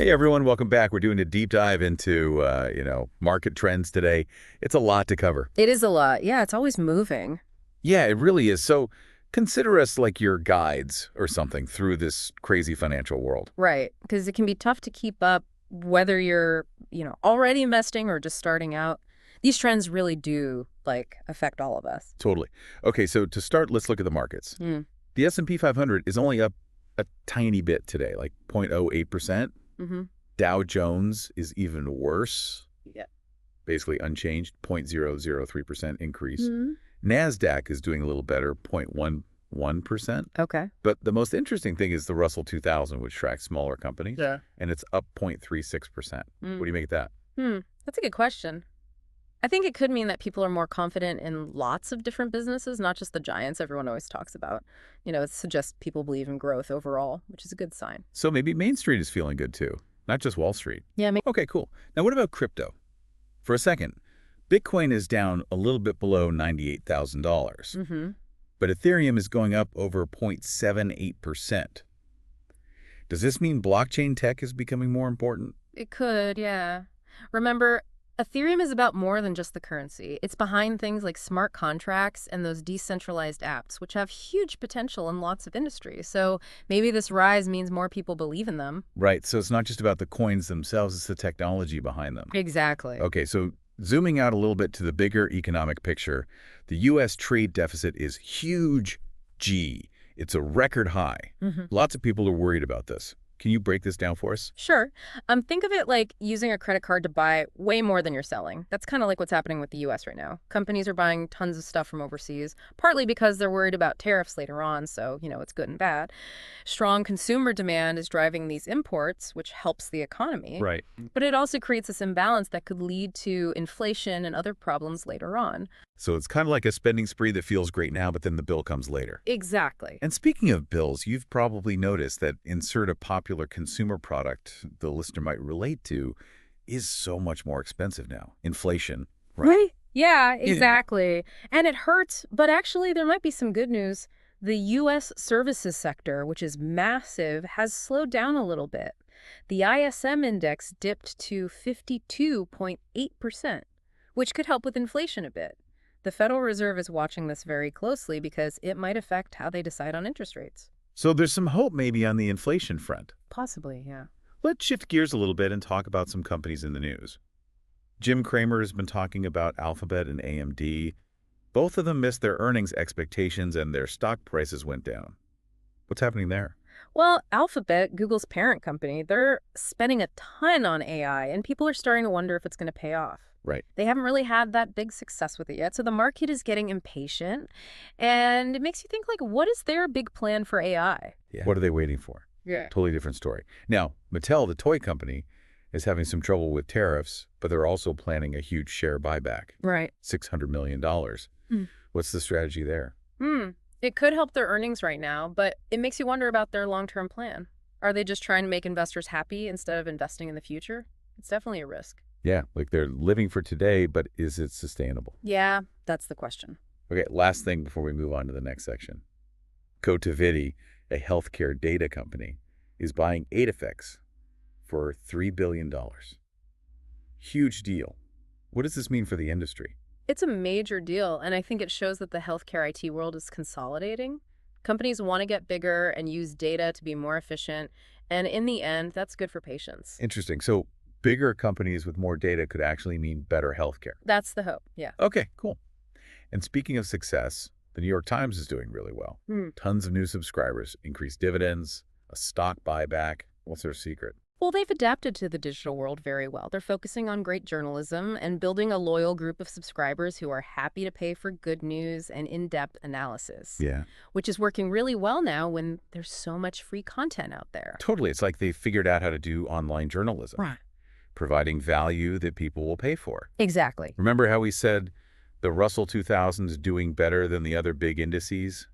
Hey everyone, welcome back. We're doing a deep dive into, market trends today. It's a lot to cover. It is a lot. Yeah, it's always moving. Yeah, it really is. So consider us like your guides or something through this crazy financial world. Right. Because it can be tough to keep up whether you're, already investing or just starting out. These trends really do, affect all of us. Totally. Okay, so to start, let's look at the markets. Mm. The S&P 500 is only up a tiny bit today, like 0.08%. Mm-hmm. Dow Jones is even worse. Yeah. Basically unchanged, 0.003% increase. Mm-hmm. Nasdaq is doing a little better, 0.11%. Okay. But the most interesting thing is the Russell 2000, which tracks smaller companies. Yeah. And it's up 0.36%. What do you make of that? That's a good question. I think it could mean that people are more confident in lots of different businesses, not just the giants everyone always talks about. It suggests people believe in growth overall, which is a good sign. So maybe Main Street is feeling good too, not just Wall Street. Yeah. Okay, cool. Now what about crypto? For a second, Bitcoin is down a little bit below $98,000. Mm-hmm. But Ethereum is going up over 0.78%. Does this mean blockchain tech is becoming more important? It could, yeah. Remember, Ethereum is about more than just the currency. It's behind things like smart contracts and those decentralized apps, which have huge potential in lots of industries. So maybe this rise means more people believe in them. Right, so it's not just about the coins themselves, it's the technology behind them. Exactly. Okay, so zooming out a little bit to the bigger economic picture, the U.S. trade deficit is huge G. It's a record high. Mm-hmm. Lots of people are worried about this. Can you break this down for us? Sure. Think of it like using a credit card to buy way more than you're selling. That's kind of like what's happening with the U.S. right now. Companies are buying tons of stuff from overseas, partly because they're worried about tariffs later on, so, it's good and bad. Strong consumer demand is driving these imports, which helps the economy. Right. But it also creates this imbalance that could lead to inflation and other problems later on. So it's kind of like a spending spree that feels great now, but then the bill comes later. Exactly. And speaking of bills, you've probably noticed that insert a popular consumer product the listener might relate to is so much more expensive now. Inflation. Right? Yeah, exactly. And it hurts, but actually there might be some good news. The U.S. services sector, which is massive, has slowed down a little bit. The ISM index dipped to 52.8%, which could help with inflation a bit. The Federal Reserve is watching this very closely because it might affect how they decide on interest rates. So there's some hope maybe on the inflation front. Possibly, yeah. Let's shift gears a little bit and talk about some companies in the news. Jim Cramer has been talking about Alphabet and AMD. Both of them missed their earnings expectations and their stock prices went down. What's happening there? Well, Alphabet, Google's parent company, they're spending a ton on AI, and people are starting to wonder if it's going to pay off. Right. They haven't really had that big success with it yet, so the market is getting impatient, and it makes you think, what is their big plan for AI? Yeah. What are they waiting for? Yeah. Totally different story. Now, Mattel, the toy company, is having some trouble with tariffs, but they're also planning a huge share buyback. Right. $600 million. What's the strategy there? It could help their earnings right now, but it makes you wonder about their long-term plan. Are they just trying to make investors happy instead of investing in the future? It's definitely a risk. Yeah, like they're living for today, but is it sustainable? Yeah, that's the question. Okay, last thing before we move on to the next section. Cotiviti, a healthcare data company, is buying Edifecs for $3 billion. Huge deal. What does this mean for the industry? It's a major deal, and I think it shows that the healthcare IT world is consolidating. Companies want to get bigger and use data to be more efficient, and in the end, that's good for patients. Interesting. So bigger companies with more data could actually mean better healthcare. That's the hope, yeah. Okay, cool. And speaking of success, the New York Times is doing really well. Tons of new subscribers, increased dividends, a stock buyback. What's their secret? Well, they've adapted to the digital world very well. They're focusing on great journalism and building a loyal group of subscribers who are happy to pay for good news and in-depth analysis. Yeah. Which is working really well now when there's so much free content out there. Totally. It's like they figured out how to do online journalism. Right. Providing value that people will pay for. Exactly. Remember how we said the Russell 2000 is doing better than the other big indices?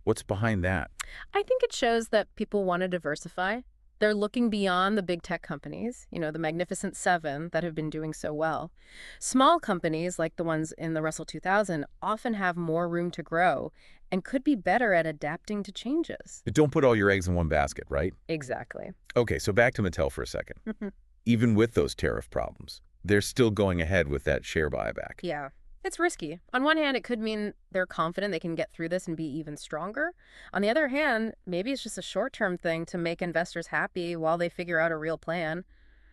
What's behind that? I think it shows that people want to diversify. They're looking beyond the big tech companies, the Magnificent Seven that have been doing so well. Small companies, like the ones in the Russell 2000, often have more room to grow and could be better at adapting to changes. But don't put all your eggs in one basket, right? Exactly. Okay, so back to Mattel for a second. Even with those tariff problems, they're still going ahead with that share buyback. Yeah. It's risky. On one hand, it could mean they're confident they can get through this and be even stronger. On the other hand, maybe it's just a short-term thing to make investors happy while they figure out a real plan.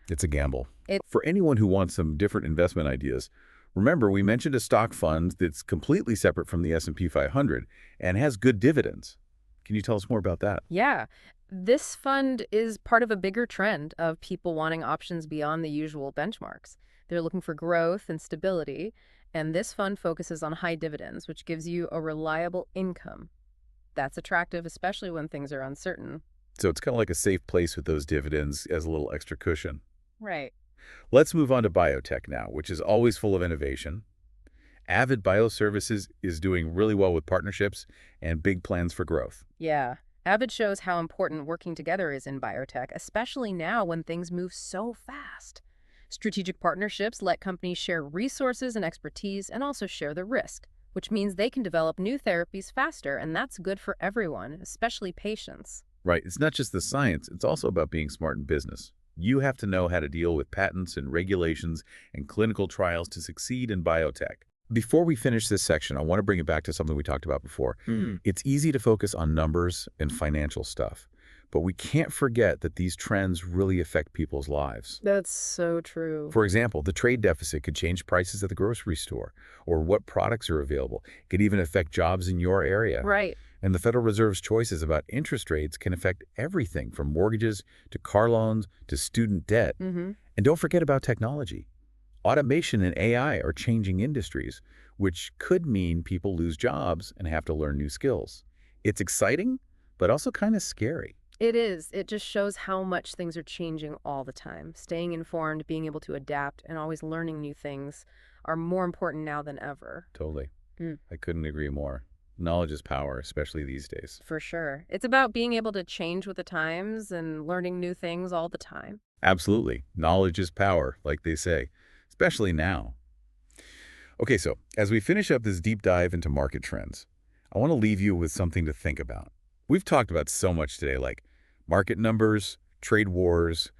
It's a gamble. It For anyone who wants some different investment ideas, remember we mentioned a stock fund that's completely separate from the S&P 500 and has good dividends. Can you tell us more about that? Yeah. This fund is part of a bigger trend of people wanting options beyond the usual benchmarks. They're looking for growth and stability, and this fund focuses on high dividends, which gives you a reliable income. That's attractive, especially when things are uncertain. So it's kind of like a safe place with those dividends as a little extra cushion. Right. Let's move on to biotech now, which is always full of innovation. Avid Bioservices is doing really well with partnerships and big plans for growth. Yeah. Avid shows how important working together is in biotech, especially now when things move so fast. Strategic partnerships let companies share resources and expertise and also share the risk, which means they can develop new therapies faster, and that's good for everyone, especially patients. Right, it's not just the science, it's also about being smart in business. You have to know how to deal with patents and regulations and clinical trials to succeed in biotech. Before we finish this section, I want to bring it back to something we talked about before. It's easy to focus on numbers and financial stuff, but we can't forget that these trends really affect people's lives. That's so true. For example, the trade deficit could change prices at the grocery store, or what products are available. It could even affect jobs in your area. Right. And the Federal Reserve's choices about interest rates can affect everything from mortgages to car loans to student debt. And don't forget about technology. Automation and AI are changing industries, which could mean people lose jobs and have to learn new skills. It's exciting, but also kind of scary. It is. It just shows how much things are changing all the time. Staying informed, being able to adapt, and always learning new things are more important now than ever. Totally. Mm. I couldn't agree more. Knowledge is power, especially these days. For sure. It's about being able to change with the times and learning new things all the time. Absolutely. Knowledge is power, like they say, especially now. Okay, so as we finish up this deep dive into market trends, I want to leave you with something to think about. We've talked about so much today, like market numbers, trade wars,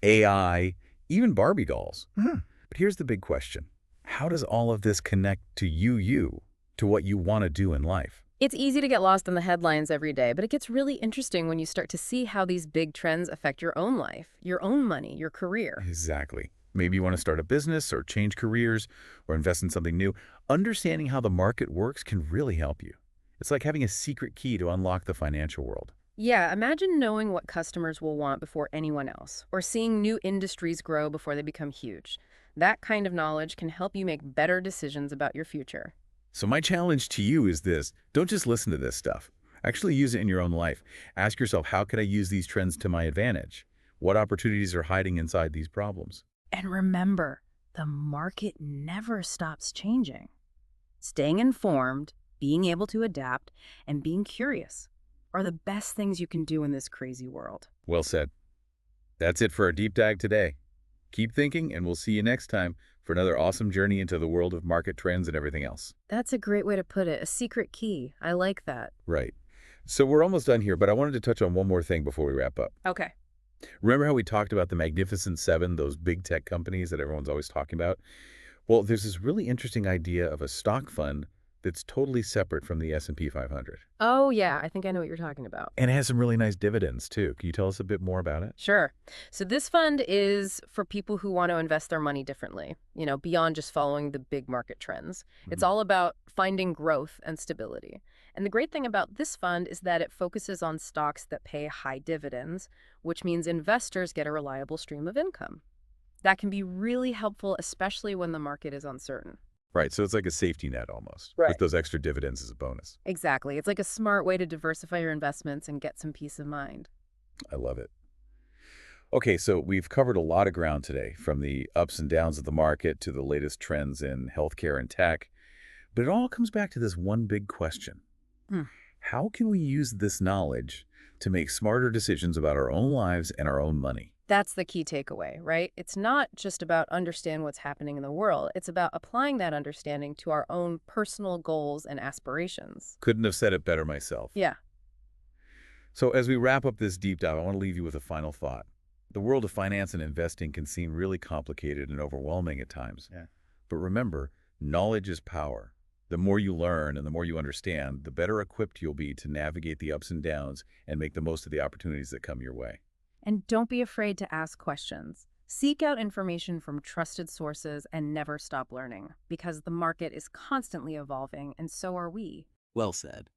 AI, even Barbie dolls. But here's the big question. How does all of this connect to to what you want to do in life? It's easy to get lost in the headlines every day, but it gets really interesting when you start to see how these big trends affect your own life, your own money, your career. Exactly. Maybe you want to start a business or change careers or invest in something new. Understanding how the market works can really help you. It's like having a secret key to unlock the financial world. Yeah, imagine knowing what customers will want before anyone else, or seeing new industries grow before they become huge. That kind of knowledge can help you make better decisions about your future. So my challenge to you is this. Don't just listen to this stuff. Actually use it in your own life. Ask yourself, how can I use these trends to my advantage? What opportunities are hiding inside these problems? And remember, the market never stops changing. Staying informed, being able to adapt, and being curious are the best things you can do in this crazy world. Well said. That's it for our deep dive today. Keep thinking, and we'll see you next time for another awesome journey into the world of market trends and everything else. That's a great way to put it, a secret key. I like that. Right. So we're almost done here, but I wanted to touch on one more thing before we wrap up. Okay. Remember how we talked about the Magnificent Seven, those big tech companies that everyone's always talking about? Well, there's this really interesting idea of a stock fund that's totally separate from the S&P 500. Oh, yeah, I think I know what you're talking about. And it has some really nice dividends, too. Can you tell us a bit more about it? Sure. So this fund is for people who want to invest their money differently, beyond just following the big market trends. It's all about finding growth and stability. And the great thing about this fund is that it focuses on stocks that pay high dividends, which means investors get a reliable stream of income. That can be really helpful, especially when the market is uncertain. Right, so it's like a safety net almost, Right. with those extra dividends as a bonus. Exactly. It's like a smart way to diversify your investments and get some peace of mind. I love it. Okay, so we've covered a lot of ground today, from the ups and downs of the market to the latest trends in healthcare and tech. But it all comes back to this one big question. How can we use this knowledge to make smarter decisions about our own lives and our own money. That's the key takeaway, right? It's not just about understand what's happening in the world. It's about applying that understanding to our own personal goals and aspirations. Couldn't have said it better myself. Yeah. So as we wrap up this deep dive, I want to leave you with a final thought. The world of finance and investing can seem really complicated and overwhelming at times. Yeah. But remember, knowledge is power. The more you learn and the more you understand, the better equipped you'll be to navigate the ups and downs and make the most of the opportunities that come your way. And don't be afraid to ask questions. Seek out information from trusted sources and never stop learning, because the market is constantly evolving, and so are we. Well said.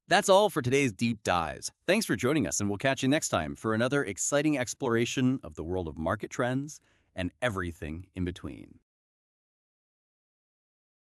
That's all for today's Deep Dives. Thanks for joining us, and we'll catch you next time for another exciting exploration of the world of market trends and everything in between.